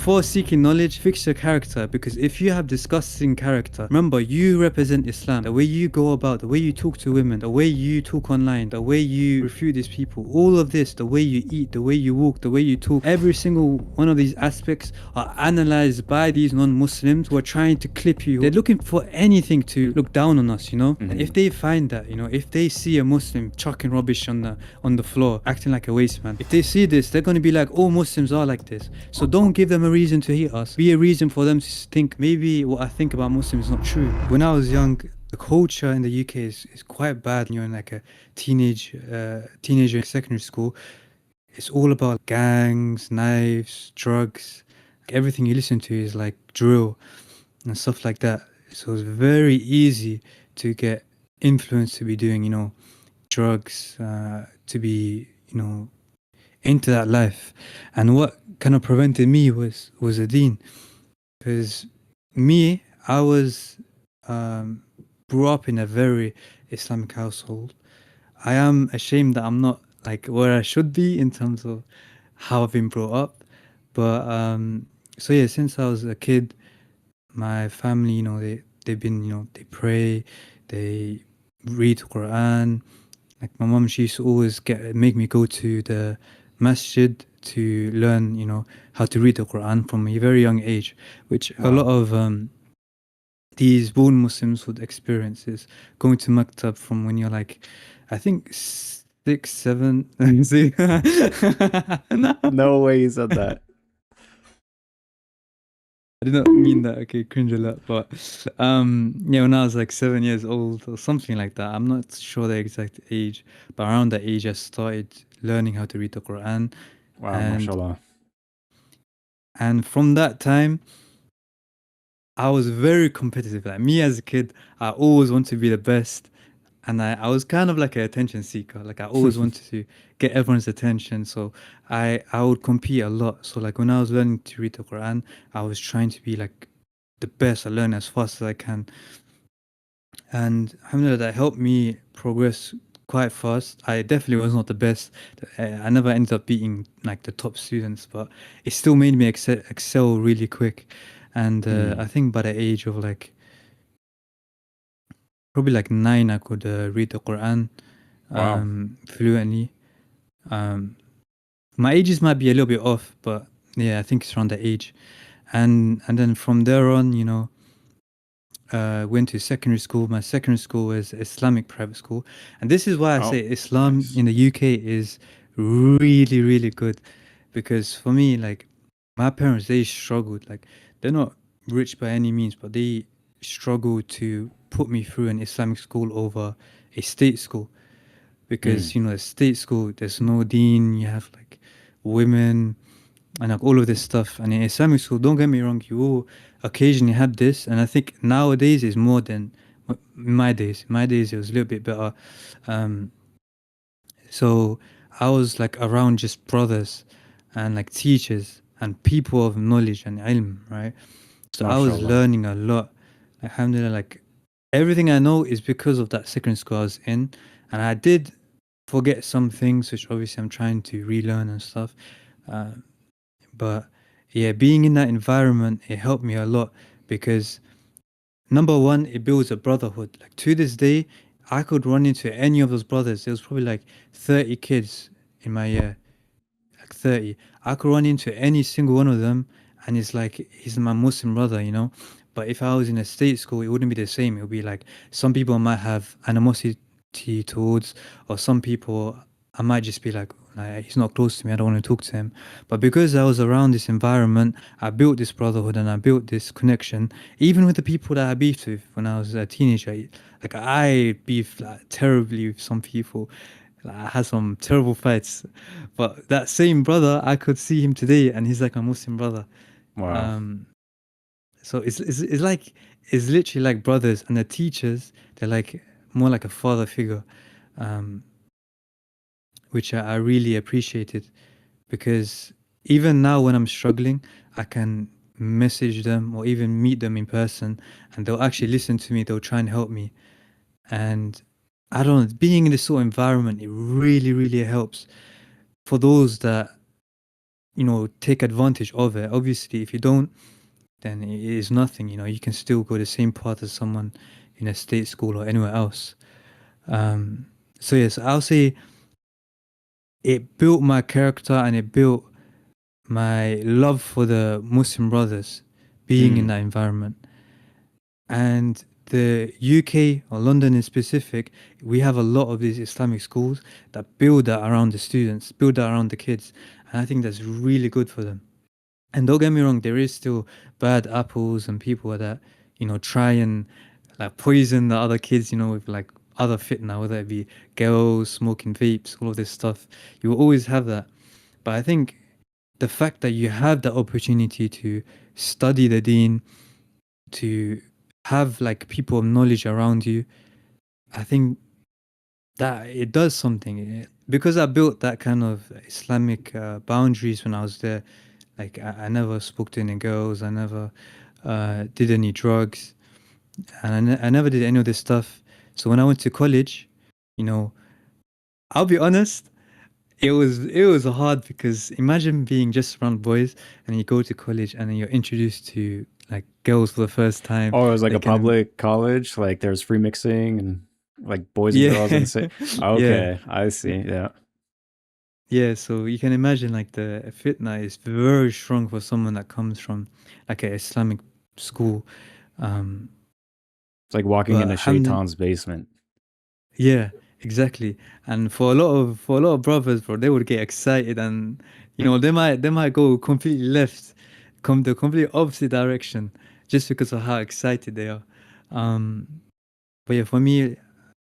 before seeking knowledge, fix your character. Because if you have disgusting character, remember you represent Islam. The way you go about, the way you talk to women, the way you talk online, the way you refute these people, all of this, the way you eat, the way you walk, the way you talk, every single one of these aspects are analyzed by these non-Muslims who are trying to clip you. They're looking for anything to look down on us, you know. And if they find that, you know, if they see a Muslim chucking rubbish on the floor, acting like a waste man, if they see this, they're going to be like, all Muslims are like this. So don't give them a reason to hate us. Be a reason for them to think maybe what I think about Muslims is not true. When I was young, the culture in the UK is quite bad. When you're in like a teenager in secondary school, it's all about gangs, knives, drugs. Like everything you listen to is like drill and stuff like that. So it's very easy to get influenced to be doing, you know, drugs, to be, you know, into that life. And what kind of prevented me was a deen. Because me, I was brought up in a very Islamic household. I am ashamed that I'm not like where I should be in terms of how I've been brought up. But so yeah, since I was a kid, my family, you know, they've been, you know, they pray, they read Quran. Like my mom, she used to always make me go to the masjid to learn, you know, how to read the Quran from a very young age, which a lot of these born Muslims would experience is going to maktab from when you're like, I think 6, 7. See? No, No way you said that. I did not mean that. Okay, cringe a lot. But yeah, when I was like 7 years old or something like that, I'm not sure the exact age, but around that age, I started learning how to read the Quran, Wow, and mashallah. from that time, I was very competitive. Like me as a kid, I always wanted to be the best. And I was kind of like an attention seeker. Like I always wanted to get everyone's attention. So I would compete a lot. So like when I was learning to read the Quran, I was trying to be like the best. I learn as fast as I can. And alhamdulillah, that helped me progress quite fast. I definitely was not the best. I never ended up beating like the top students, but it still made me excel really quick. And I think by the age of like probably like 9, I could read the Quran Wow. fluently. My ages might be a little bit off, but yeah, I think it's around the age. And then from there on, you know, went to secondary school. My secondary school was Islamic private school, and this is why I Oh, say Islam nice. in the UK is really really good, because for me, like my parents, they struggled. Like they're not rich by any means, but they struggled to put me through an Islamic school over a state school, because you know, a state school, there's no dean, you have like women and like all of this stuff. And in Islamic school, don't get me wrong, you will occasionally have this, and I think nowadays is more than in my days. In my days, it was a little bit better. So I was like around just brothers and like teachers and people of knowledge and ilm, right? So I was Mashallah. learning a lot. Alhamdulillah, like everything I know is because of that second school I was in. And I did forget some things, which obviously I'm trying to relearn and stuff. Uh, but yeah, being in that environment, it helped me a lot, because number one, it builds a brotherhood. Like to this day, I could run into any of those brothers. There was probably like 30 kids in my year, like 30. I could run into any single one of them, and it's like he's my Muslim brother, you know. But if I was in a state school, it wouldn't be the same. It would be like some people might have animosity towards, or some people I might just be like, he's not close to me, I don't want to talk to him. But because I was around this environment, I built this brotherhood and I built this connection, even with the people that I beefed with when I was a teenager. Like I beefed like, terribly with some people. Like, I had some terrible fights, but that same brother, I could see him today, and he's like a Muslim brother. Wow. Um, so it's like it's literally like brothers, and the teachers, they're like more like a father figure, um, which I really appreciated, because even now when I'm struggling, I can message them or even meet them in person, and they'll actually listen to me. They'll try and help me, and I don't know, being in this sort of environment, it really really helps for those that take advantage of it. Obviously, if you don't, then it is nothing. You can still go the same path as someone in a state school or anywhere else. Um, so yes, I'll say it built my character and it built my love for the Muslim brothers being in Mm. that environment. And the UK or London in specific, we have a lot of these Islamic schools that build that around the students, build that around the kids. And I think that's really good for them. And don't get me wrong, there is still bad apples and people that, try and like poison the other kids, with like other fitna, whether it be girls, smoking vapes, all of this stuff. You will always have that. But I think the fact that you have the opportunity to study the deen, to have like people of knowledge around you, I think that it does something. Because I built that kind of Islamic boundaries when I was there. Like I never spoke to any girls. I never did any drugs, and I never did any of this stuff. So when I went to college, you know, I'll be honest, it was hard because imagine being just around boys and you go to college and then you're introduced to like girls for the first time. Oh, it was like a Like an public college. Like there's free mixing and like boys and girls in the yeah, same. yeah, Okay, I see. Yeah, yeah. So you can imagine like the fitna is very strong for someone that comes from like an Islamic school. Um, it's like walking but into Shaitan's basement. yeah, exactly. And for a lot of brothers, bro, they would get excited and they might go completely left, come the complete opposite direction just because of how excited they are. Um, but yeah, for me,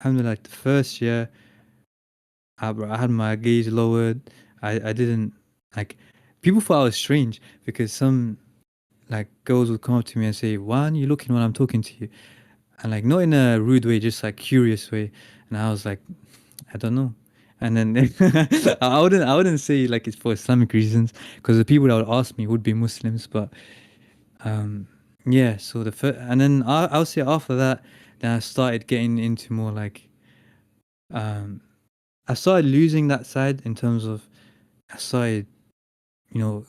like the first year, bro, I had my gaze lowered. I didn't like people thought I was strange because some like girls would come up to me and say, "Why aren't you looking when I'm talking to you?" And like not in a rude way, just like curious way. And I was like, I don't know. And then I wouldn't say like it's for Islamic reasons because the people that would ask me would be Muslims. But um, yeah. So the first, and then I'll say after that, then I started getting into more like um, I started losing that side in terms of I started you know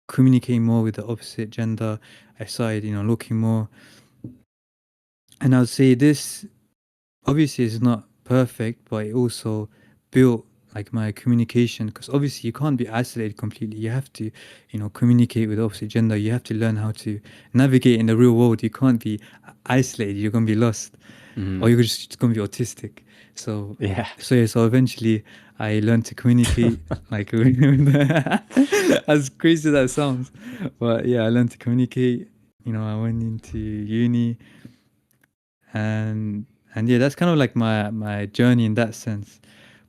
communicating more with the opposite gender. I started looking more, and I would say this obviously it's not perfect, but it also built like my communication because obviously you can't be isolated completely. You have to, communicate with the opposite gender. You have to learn how to navigate in the real world. You can't be isolated. You're gonna be lost, or Hmm. you're just gonna be autistic. So, Yeah. so yeah. So eventually, I learned to communicate. Like, as crazy as that sounds, but yeah, I learned to communicate. I went into uni and yeah, that's kind of like my journey in that sense.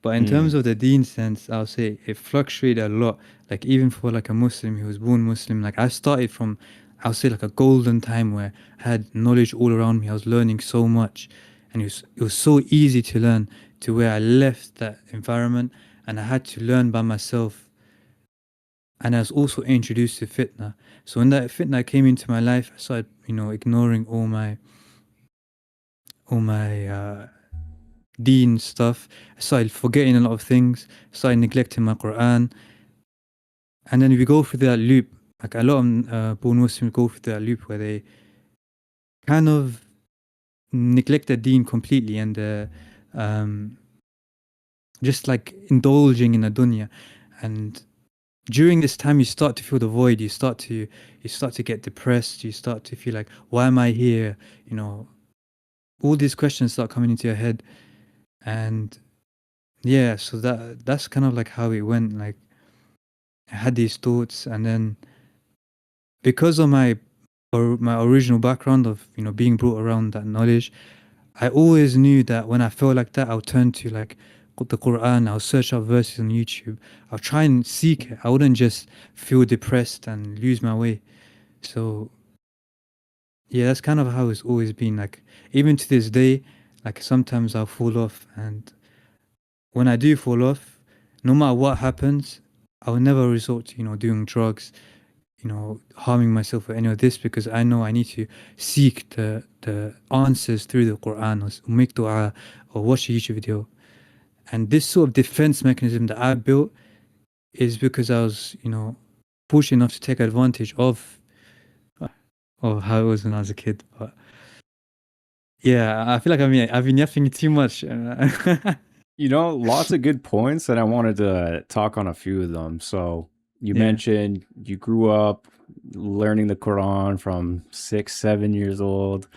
But in terms Mm. of the deen sense, I'll say it fluctuated a lot. Like even for like a Muslim who was born Muslim, like I started from, I'll say like a golden time where I had knowledge all around me. I was learning so much, and it was so easy to learn to where I left that environment and I had to learn by myself. And I was also introduced to fitna. So when that fitna came into my life, I started ignoring all my deen stuff. I started forgetting a lot of things, started neglecting my Quran. And then we go through that loop. Like a lot of born Muslims go through that loop where they kind of neglect their deen completely and um, just like indulging in a dunya. And during this time, you start to feel the void. You start to get depressed. You start to feel like, why am I here? You know, all these questions start coming into your head. And yeah, so that's kind of like how it went. Like I had these thoughts, and then because of my original background of being brought around that knowledge, I always knew that when I felt like that, I'll turn to like the Quran. I'll search out verses on YouTube. I'll try and seek it. I wouldn't just feel depressed and lose my way. So yeah, that's kind of how it's always been. Like even to this day, like sometimes I'll fall off, and when I do fall off, no matter what happens, I'll never resort to doing drugs, harming myself or any of this because I know I need to seek the answers through the Quran or make dua or watch a YouTube video. And this sort of defense mechanism that I built, is because I was, fortunate enough to take advantage of how it was when I was a kid. But yeah, I feel like I've been yapping too much. You know, lots of good points, and I wanted to talk on a few of them. So you Yeah, mentioned you grew up learning the Quran from 6, 7 years old.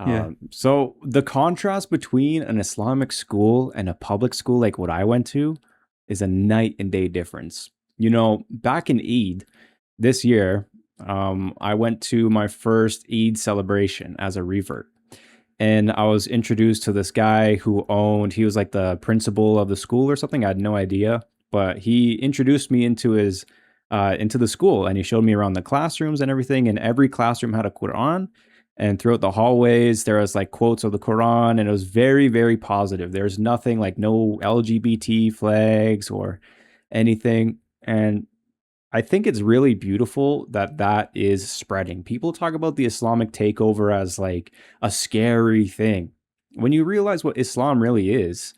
yeah, So the contrast between an Islamic school and a public school like what I went to is a night and day difference. You know, back in Eid this year, I went to my first Eid celebration as a revert. And I was introduced to this guy who he was like the principal of the school or something. I had no idea, but he introduced me into the school, and he showed me around the classrooms and everything. And every classroom had a Quran, and throughout the hallways there was like quotes of the Quran, and it was very, very positive. There's nothing like no LGBT flags or anything. And I think it's really beautiful that that is spreading. People talk about the Islamic takeover as like a scary thing. When you realize what Islam really is,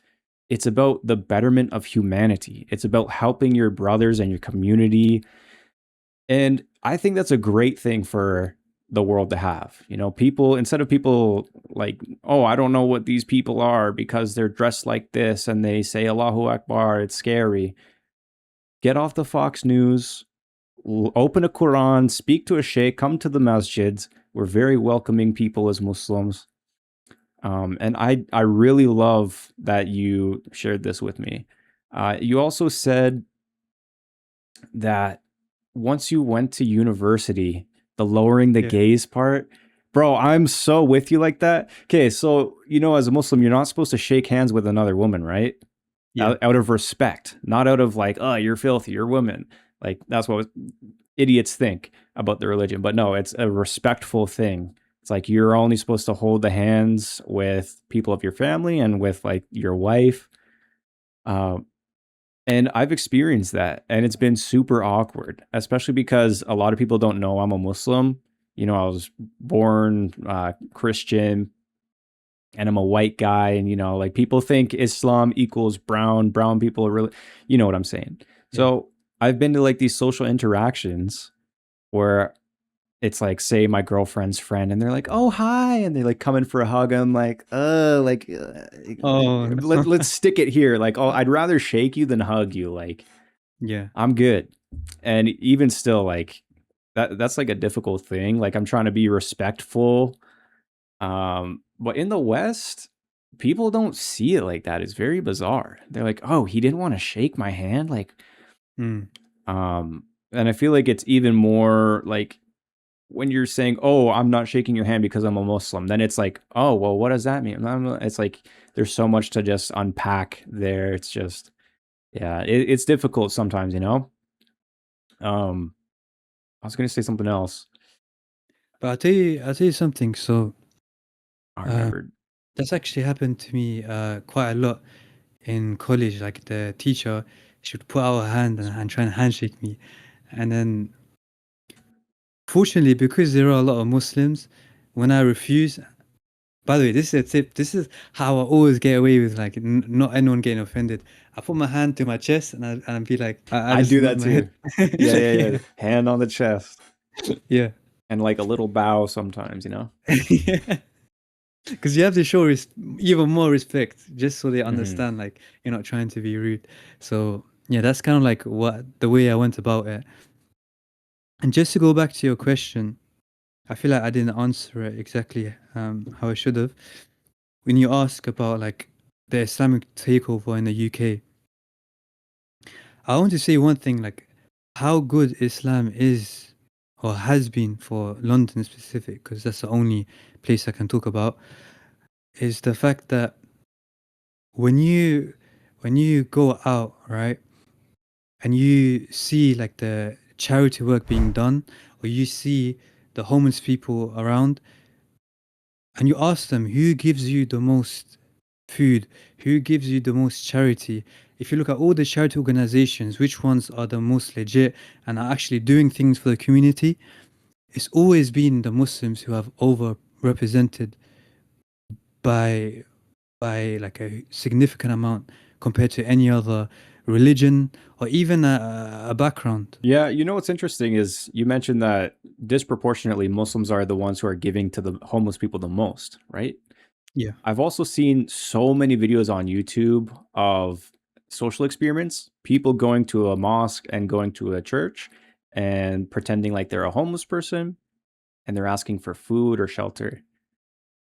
it's about the betterment of humanity. It's about helping your brothers and your community. And I think that's a great thing for the world to have. You know, people, instead of people like, oh, I don't know what these people are because they're dressed like this and they say Allahu Akbar, it's scary. Get off the Fox News, open a Quran, speak to a sheikh, come to the masjids. We're very welcoming people as Muslims. And I really love that you shared this with me. You also said that once you went to university, the lowering the yeah, gaze part, bro, I'm so with you like that. Okay, so you know, as a Muslim, you're not supposed to shake hands with another woman, right? yeah, Out of respect, not out of like, oh, you're filthy, you're women. Like that's what idiots think about the religion. But no, it's a respectful thing. It's like you're only supposed to hold the hands with people of your family and with like your wife. Uh, and I've experienced that, and it's been super awkward, especially because a lot of people don't know I'm a Muslim. You know, I was born Christian, and I'm a white guy, and you know, like people think Islam equals brown. Brown people are really, you know what I'm saying. yeah. So I've been to like these social interactions where it's like, say my girlfriend's friend, and they're like, "Oh, hi," and they like come in for a hug. I'm like, Oh, let's stick it here. Like, oh, I'd rather shake you than hug you. Like, yeah. I'm good. And even still, like that's like a difficult thing. Like, I'm trying to be respectful. But in the West, people don't see it like that. It's very bizarre. They're like, "Oh, he didn't want to shake my hand." Like, Mm, and I feel like it's even more like when you're saying, "Oh, I'm not shaking your hand because I'm a Muslim," then it's like, "Oh, well, what does that mean?" It's like there's so much to just unpack there. It's just, yeah, it's difficult sometimes, you know. Um, I was gonna say something else. but I'll tell you something. So, I uh, remembered. that's actually happened to me quite a lot in college. Like the teacher should put out her hand and try and handshake me, and then fortunately, because there are a lot of Muslims, when I refuse. By the way, this is a tip. This is how I always get away with like not anyone getting offended. I put my hand to my chest and I be like, I I just do nod that my head. too. Yeah, yeah, yeah. Yeah, Hand on the chest yeah, and like a little bow sometimes, you know. yeah. Because you have to show even more respect, just so they Hmm. understand like you're not trying to be rude. So yeah, that's kind of like what the way I went about it. And just to go back to your question, I feel like I didn't answer it exactly how I should have. When you ask about like the Islamic takeover in the UK, I want to say one thing like how good Islam is or has been for London specific, because that's the only place I can talk about, is the fact that when you when you go out, right, and you see like the charity work being done, or you see the homeless people around, and you ask them who gives you the most food, who gives you the most charity. If you look at all the charity organizations, which ones are the most legit and are actually doing things for the community, it's always been the Muslims who have overrepresented by like a significant amount compared to any other religion, or even a background. Yeah, you know what's interesting is you mentioned that disproportionately Muslims are the ones who are giving to the homeless people the most, right? Yeah. I've also seen so many videos on YouTube of social experiments, people going to a mosque and going to a church and pretending like they're a homeless person and they're asking for food or shelter.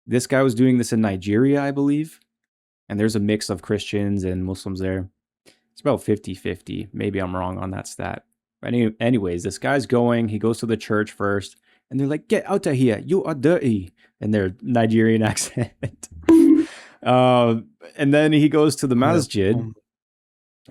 This guy was doing this in Nigeria, I believe, and there's a mix of Christians and Muslims there. It's about 50-50. Maybe I'm wrong on that stat. But anyways, this guy's going, he goes to the church first, and they're like, "Get out of here, you are dirty," in their Nigerian accent. uh, and then he goes to the Oh, that's masjid, horrible.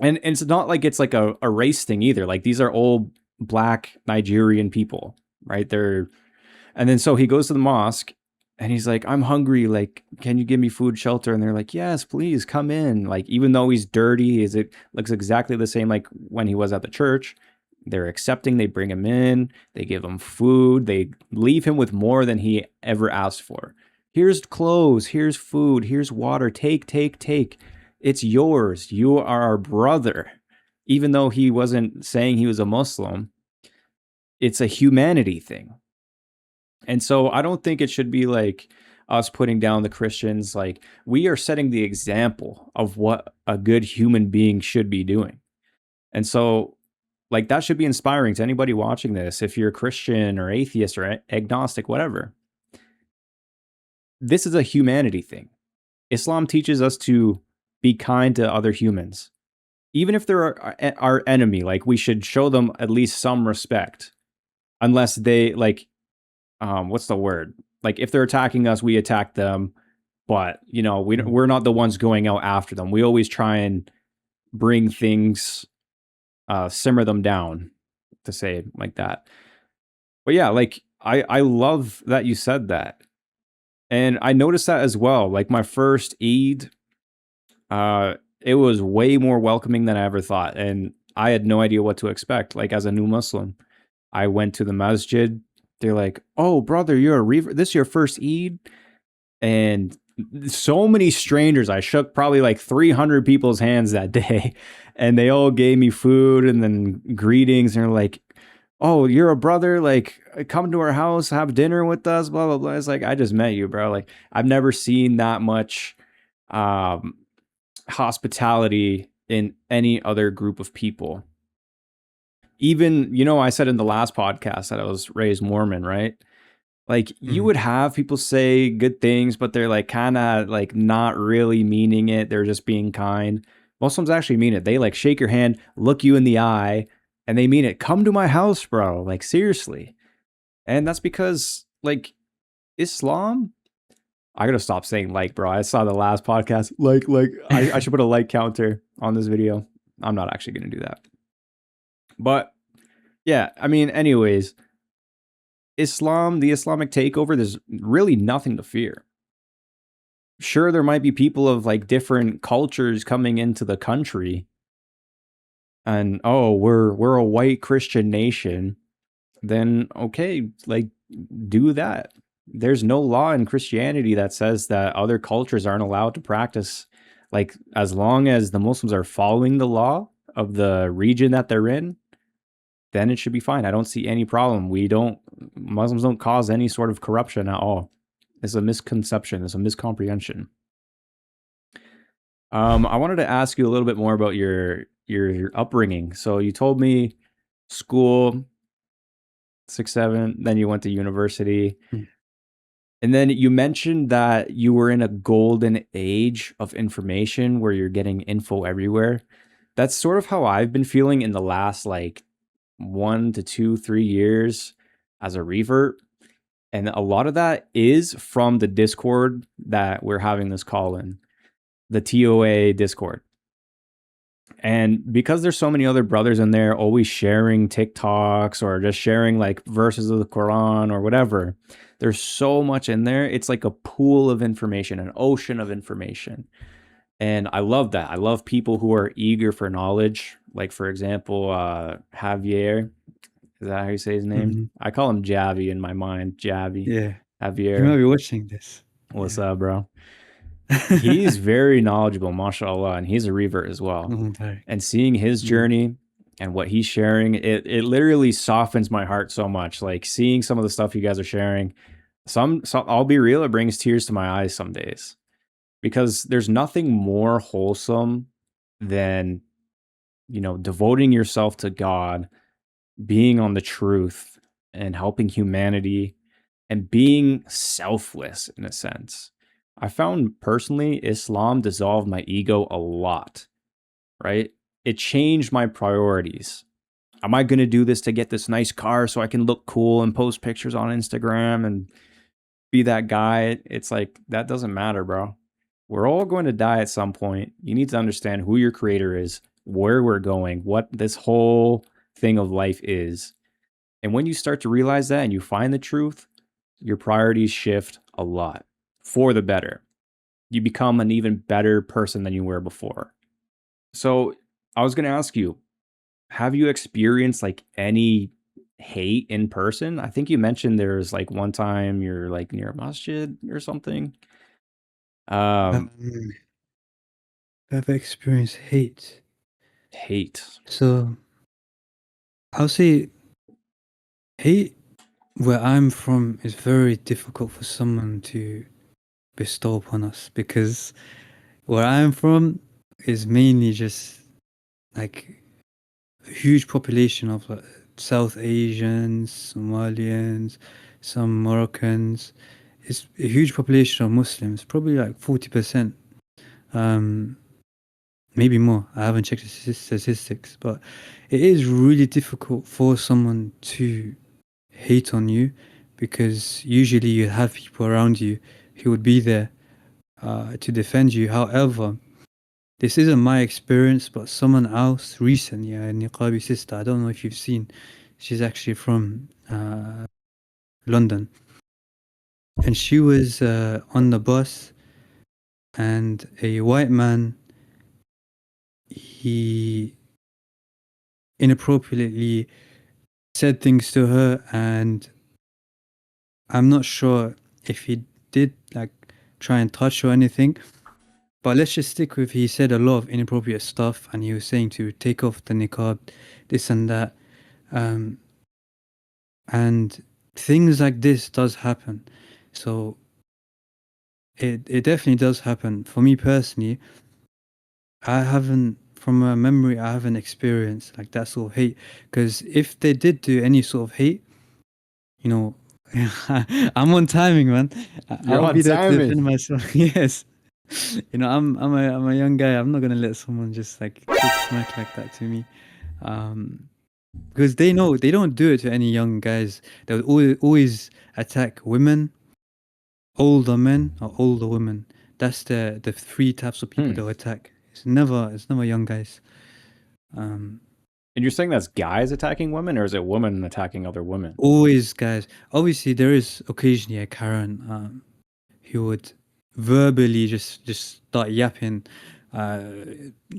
and it's not like it's like a race thing either. Like these are all black Nigerian people, right? And then so he goes to the mosque and he's like, "I'm hungry. Like, can you give me food, shelter?" And they're like, "Yes, please come in." Like, even though he's dirty, it looks exactly the same like when he was at the church. They're accepting. They bring him in. They give him food. They leave him with more than he ever asked for. Here's clothes. Here's food. Here's water. Take, take, take. It's yours. You are our brother. Even though he wasn't saying he was a Muslim, it's a humanity thing. And so I don't think it should be like us putting down the Christians. Like, we are setting the example of what a good human being should be doing. And so, like, that should be inspiring to anybody watching this. If you're a Christian or atheist or agnostic, whatever, this is a humanity thing. Islam teaches us to be kind to other humans. Even if they're our enemy, like, we should show them at least some respect, unless they, like, what's the word? Like, if they're attacking us, we attack them, but Mm. we're not the ones going out after them. We always try and bring things, simmer them down, to say it like that. But yeah, like, I love that you said that, and I noticed that as well. Like, my first Eid, it was way more welcoming than I ever thought, and I had no idea what to expect. Like, as a new Muslim, I went to the masjid. They're like, "Oh, brother, you're a reaver. This is your first Eid?" And so many strangers. I shook probably like 300 people's hands that day, and they all gave me food and then greetings. And they're like, "Oh, you're a brother. Like, come to our house, have dinner with us." Blah blah blah. It's like, I just met you, bro. Like, I've never seen that much um, hospitality in any other group of people. Even, I said in the last podcast that I was raised Mormon, right? Like, you Mm. would have people say good things, but they're like kind of like not really meaning it. They're just being kind. Muslims actually mean it. They like shake your hand, look you in the eye, and they mean it. "Come to my house, bro." Like, seriously. And that's because, like, Islam. I gotta stop saying like, bro. I saw the last podcast. Like, I should put a like counter on this video. I'm not actually gonna do that. But yeah, I mean, anyways, Islam, the Islamic takeover, there's really nothing to fear. Sure, there might be people of like different cultures coming into the country, and oh, we're a white Christian nation. Then okay, like, do that. There's no law in Christianity that says that other cultures aren't allowed to practice. Like, as long as the Muslims are following the law of the region that they're in, then it should be fine. I don't see any problem. Muslims don't cause any sort of corruption at all. It's a misconception. It's a miscomprehension. I wanted to ask you a little bit more about your upbringing. So you told me school, 6, 7, then you went to university, Mm. and then you mentioned that you were in a golden age of information where you're getting info everywhere. That's sort of how I've been feeling in the last like 1 to 2, 3 years as a revert. And a lot of that is from the Discord that we're having this call in, the TOA Discord. And because there's so many other brothers in there always sharing TikToks or just sharing like verses of the Quran or whatever, there's so much in there. It's like a pool of information, an ocean of information. And I love that. I love people who are eager for knowledge. Like, for example, Javier. Is that how you say his name? Mhm. I call him Javi in my mind. Javi. Yeah. He might Javier. be watching this. What's Yeah. up, bro? He's very knowledgeable, mashallah, and he's a revert as well. Oh, Tariq. And seeing his Mm. journey and what he's sharing, it literally softens my heart so much. Like seeing some of the stuff you guys are sharing, some I'll be real, it brings tears to my eyes some days because there's nothing more wholesome than devoting yourself to God, being on the truth, and helping humanity, and being selfless in a sense. I found personally Islam dissolved my ego a lot, right? It changed my priorities. Am I going to do this to get this nice car so I can look cool and post pictures on Instagram and be that guy? It's like, that doesn't matter, bro. We're all going to die at some point. You need to understand who your creator is, where we're going, what this whole thing of life is. And when you start to realize that and you find the truth, your priorities shift a lot for the better. You become an even better person than you were before. So, I was going to ask you, have you experienced like any hate in person? I think you mentioned there's like one time you're like near a masjid or something. Um, Um, I've experienced hate. hate. So I'll say hate where I'm from is very difficult for someone to bestow upon us because where I'm from is mainly just like a huge population of like, South Asians, Somalians, some Moroccans. It's a huge population of Muslims, probably like 40%, um, maybe more. I haven't checked the statistics, but it is really difficult for someone to hate on you because usually you have people around you who would be there to defend you. However, this isn't my experience, but someone else recently, a Niqabi sister, I don't know if you've seen, she's actually from London. And she was on the bus, and a white man, he inappropriately said things to her, and I'm not sure if he did like try and touch or anything, but let's just stick with he said a lot of inappropriate stuff, and he was saying to take off the niqab, this and that. Um, and things like this does happen. So it definitely does happen. For me personally, I haven't, from a memory, I haven't experienced like that sort of hate. Because if they did do any sort of hate, you know, I'm on timing, man. You're I'll on be there to defend timing. myself. Yes, I'm a young guy. I'm not gonna let someone just like talk smack like that to me. Um, because they know they don't do it to any young guys. They would always attack women, older men or older women. That's the three types of people Hmm. they'll attack. It's never young guys. Um, And you're saying that's guys attacking women, or is it women attacking other women? Always guys. Obviously, there is occasionally a Karen who would verbally just start yapping uh,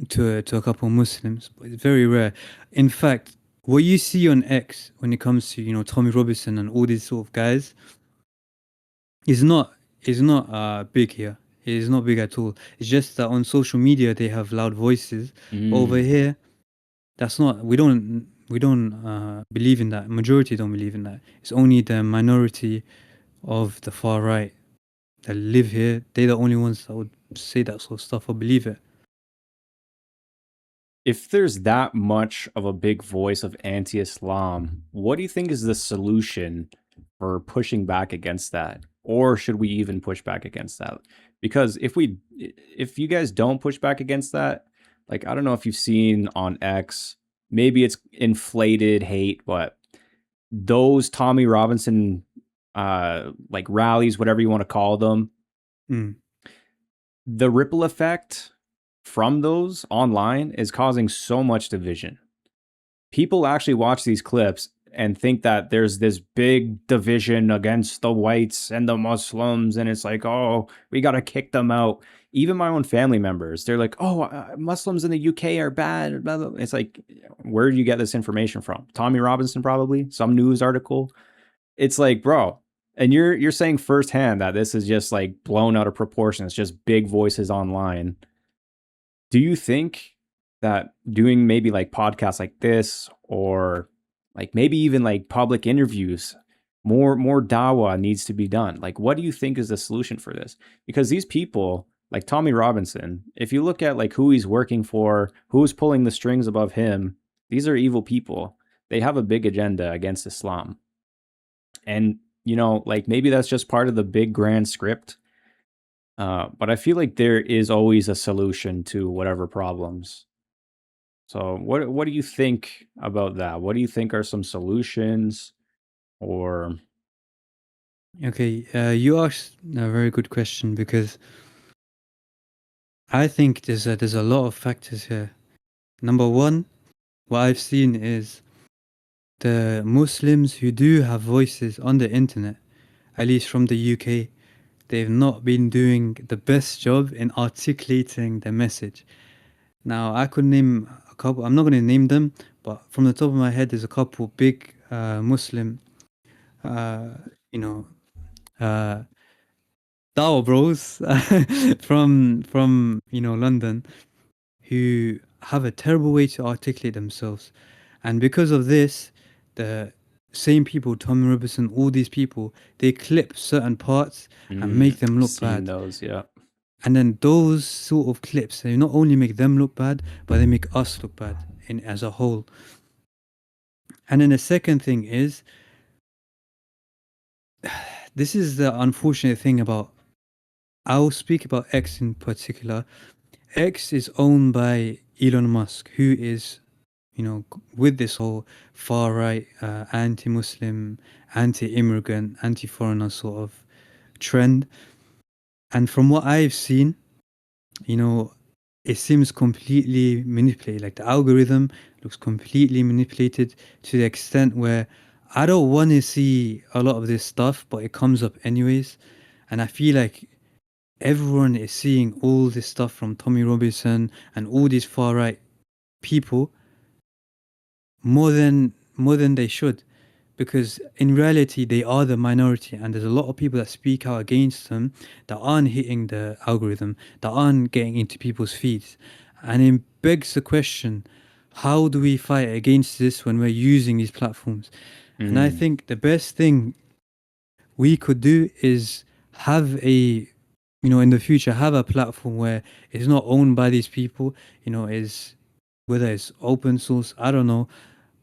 to a couple of Muslims, but it's very rare. In fact, what you see on X when it comes to Tommy Robinson and all these sort of guys is not big here. It is not big at all. It's just that on social media they have loud voices. But over Mm. here, that's not. We don't believe in that. Majority don't believe in that. It's only the minority of the far right that live here. They're the only ones that would say that sort of stuff or believe it. If there's that much of a big voice of anti-Islam, what do you think is the solution for pushing back against that? Or should we even push back against that? Because if you guys don't push back against that, like I don't know if you've seen on X, maybe it's inflated hate, but those Tommy Robinson like rallies, whatever you want to call them, Mm, the ripple effect from those online is causing so much division. People actually watch these clips and think that there's this big division against the whites and the Muslims, and it's like, oh, we got to kick them out. Even my own family members, they're like, oh, Muslims in the UK are bad. Blah, blah. It's like, where do you get this information from? Tommy Robinson, probably some news article. It's like, bro, And you're saying firsthand that this is just like blown out of proportion. It's just big voices online. Do you think that doing maybe like podcasts like this, or like maybe even like public interviews, more dawa needs to be done? Like, what do you think is the solution for this? Because these people like Tommy Robinson, if you look at like who he's working for, who's pulling the strings above him, these are evil people. They have a big agenda against Islam. And like maybe that's just part of the big grand script. But I feel like there is always a solution to whatever problems. So what do you think about that? What do you think are some solutions? Or Okay, you asked a very good question because I think there's a lot of factors here. Number one, what I've seen is the Muslims who do have voices on the internet, at least from the UK, they've not been doing the best job in articulating the message. Now, I could name a couple, I'm not going to name them, but from the top of my head, there's a couple big Muslim, uh, you know, uh, Dawah bros from London who have a terrible way to articulate themselves. And because of this, the same people, Tommy Robinson, all these people, they clip certain parts and make them look seen bad. those, yeah. And then those sort of clips, they not only make them look bad, but they make us look bad in as a whole. And then the second thing is, this is the unfortunate thing about, I'll speak about X in particular. X is owned by Elon Musk, who is, with this whole far right, anti Muslim, anti immigrant, anti foreigner sort of trend. And from what I've seen, you know, it seems completely manipulated. Like the algorithm looks completely manipulated to the extent where I don't want to see a lot of this stuff, but it comes up anyways. And I feel like everyone is seeing all this stuff from Tommy Robinson and all these far right people more than they should, because in reality they are the minority, and there's a lot of people that speak out against them that aren't hitting the algorithm, that aren't getting into people's feeds. And it begs the question, how do we fight against this when we're using these platforms? And I think the best thing we could do is have in the future, have a platform where it's not owned by these people, is whether it's open source, I don't know,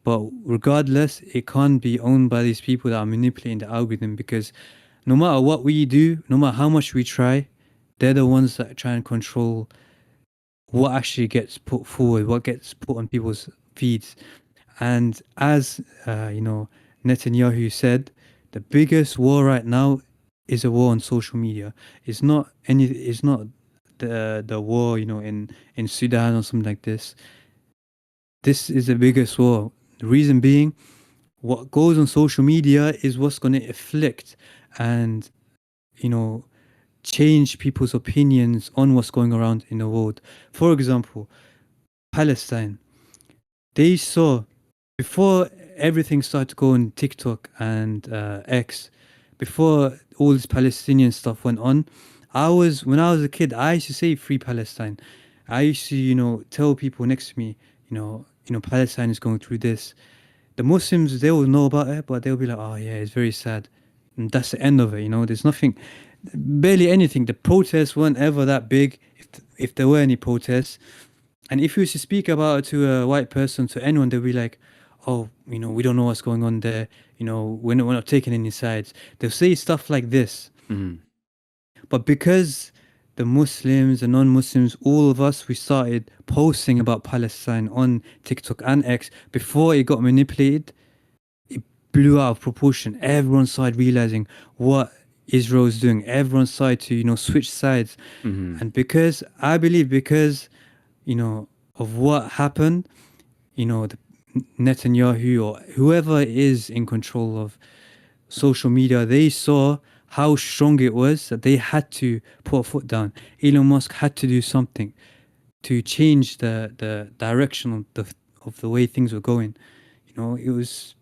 but regardless, it can't be owned by these people that are manipulating the algorithm, because no matter what we do, no matter how much we try, they're the ones that try and control what actually gets put forward, what gets put on people's feeds. And as Netanyahu said, the biggest war right now is a war on social media. It's not any. It's not the war in Sudan or something like this. This is the biggest war. The reason being, what goes on social media is what's going to afflict and you know change people's opinions on what's going around in the world. For example, Palestine. They saw, before everything started to go on TikTok and X, before all this Palestinian stuff went on, when I was a kid, I used to say free Palestine. I used to, tell people next to me, Palestine is going through this. The Muslims, they will know about it, but they'll be like, oh yeah, it's very sad. And that's the end of it, there's nothing, barely anything. The protests weren't ever that big, if there were any protests. And if you was to speak about it to a white person, to anyone, they'll be like, oh, we don't know what's going on there. We're not taking any sides. They'll say stuff like this. Mhm. But because the Muslims, the non-Muslims, all of us, we started posting about Palestine on TikTok and X before it got manipulated, it blew out of proportion. Everyone started realizing what Israel's doing. Everyone started to, switch sides. Mhm. And because of what happened, the Netanyahu or whoever is in control of social media, they saw how strong it was that they had to put a foot down. Elon Musk had to do something to change the direction of the way things were going. It was,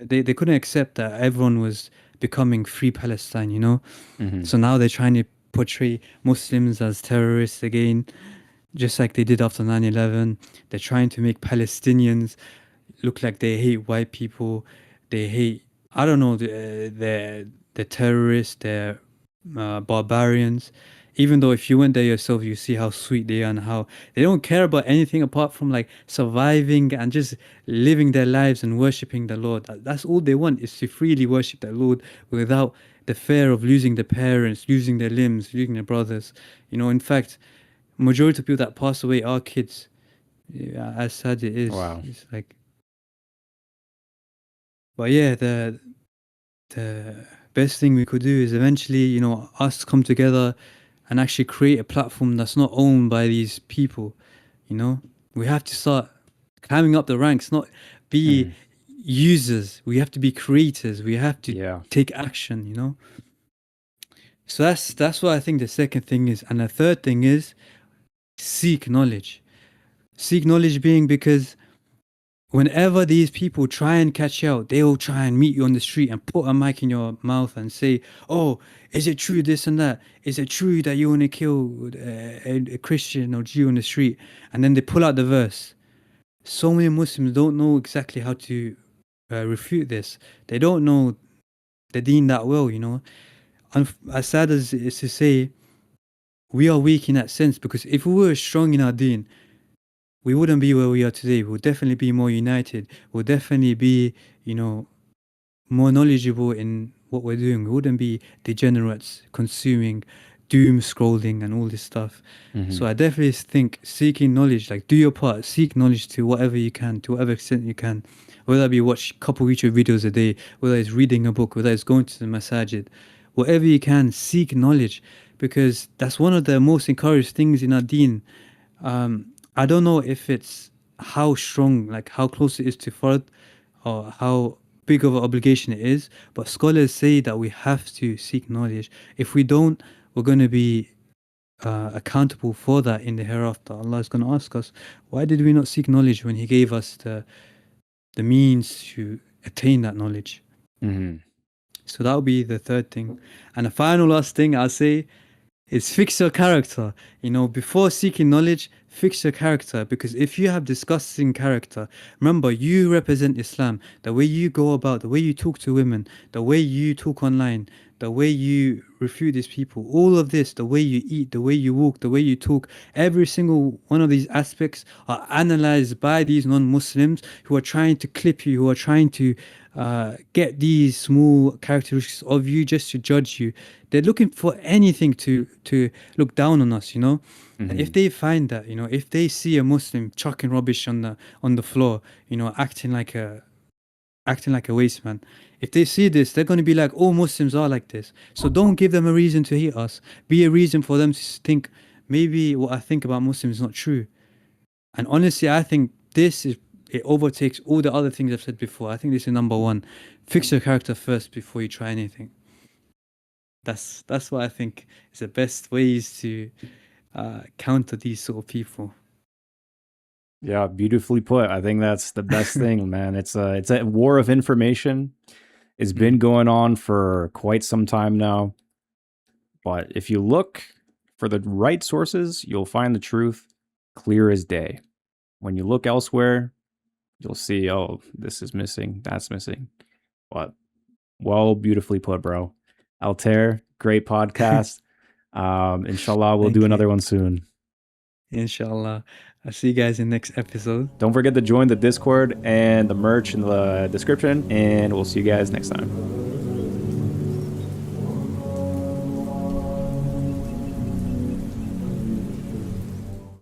they couldn't accept that everyone was becoming Free Palestine, you know? Hmm. So now they're trying to portray Muslims as terrorists again, just like they did after 9/11. They're trying to make Palestinians look like they hate white people. They hate, I don't know, the terrorists, they're barbarians. Even though if you went there yourself, you see how sweet they are and how they don't care about anything apart from like surviving and just living their lives and worshiping the Lord. That's all they want, is to freely worship the Lord without the fear of losing their parents, losing their limbs, losing their brothers. You know, in fact, majority of people that pass away are kids. Yeah, as sad it is, Wow. it's like, but yeah, the best thing we could do is eventually, you know, us come together and actually create a platform that's not owned by these people. You know, we have to start climbing up the ranks, not be Hmm. users. We have to be creators. We have to Yeah. take action. You know, so that's what I think the second thing is, and the third thing is seek knowledge. Seek knowledge being because whenever these people try and catch you out, they'll try and meet you on the street and put a mic in your mouth and say, "Oh, is it true this and that? Is it true that you want to kill a Christian or Jew on the street?" And then they pull out the verse. So many Muslims don't know exactly how to refute this. They don't know the deen that well, you know. And as sad as it is to say, we are weak in that sense because if we were strong in our deen, we wouldn't be where we are today. We'll definitely be more united. We'll definitely be, you know, more knowledgeable in what we're doing. We wouldn't be degenerates consuming doom scrolling and all this stuff. Hmm. So I definitely think seeking knowledge, like do your part, seek knowledge to whatever you can, to whatever extent you can. Whether it be watch a couple YouTube videos a day, whether it's reading a book, whether it's going to the masajid, whatever you can, seek knowledge because that's one of the most encouraged things in our deen. I don't know if it's how strong, like how close it is to Fard or how big of an obligation it is, but scholars say that we have to seek knowledge. If we don't, we're going to be accountable for that in the hereafter. Allah is going to ask us, why did we not seek knowledge when He gave us the means to attain that knowledge? Hmm. So that would be the third thing. And the final last thing I'll say is fix your character. You know, before seeking knowledge, fix your character because if you have disgusting character, remember you represent Islam. The way you go about, the way you talk to women, the way you talk online, the way you refute these people, all of this, the way you eat, the way you walk, the way you talk, every single one of these aspects are analyzed by these non-Muslims who are trying to clip you, who are trying to get these small characteristics of you just to judge you. They're looking for anything to look down on us, you know. And if Hmm. they find that, you know, if they see a Muslim chucking rubbish on the floor, you know, acting like a waste man, if they see this, they're going to be like, all Muslims are like this. So don't give them a reason to hate us. Be a reason for them to think maybe what I think about Muslims is not true. And honestly, I think it overtakes all the other things I've said before. I think this is number one. Fix your character first before you try anything. That's what I think is the best ways to counter these sort of people. Yeah, beautifully put. I think that's the best thing, man. It's a war of information. It's been Mm, going on for quite some time now. But if you look for the right sources, you'll find the truth clear as day. When you look elsewhere, you'll see, oh, this is missing, that's missing. But well, beautifully put, bro. Altair, great podcast. Inshallah, we'll do thank you. another one soon. Inshallah. I'll see you guys in the next episode. Don't forget to join the Discord and the merch in the description, and we'll see you guys next time.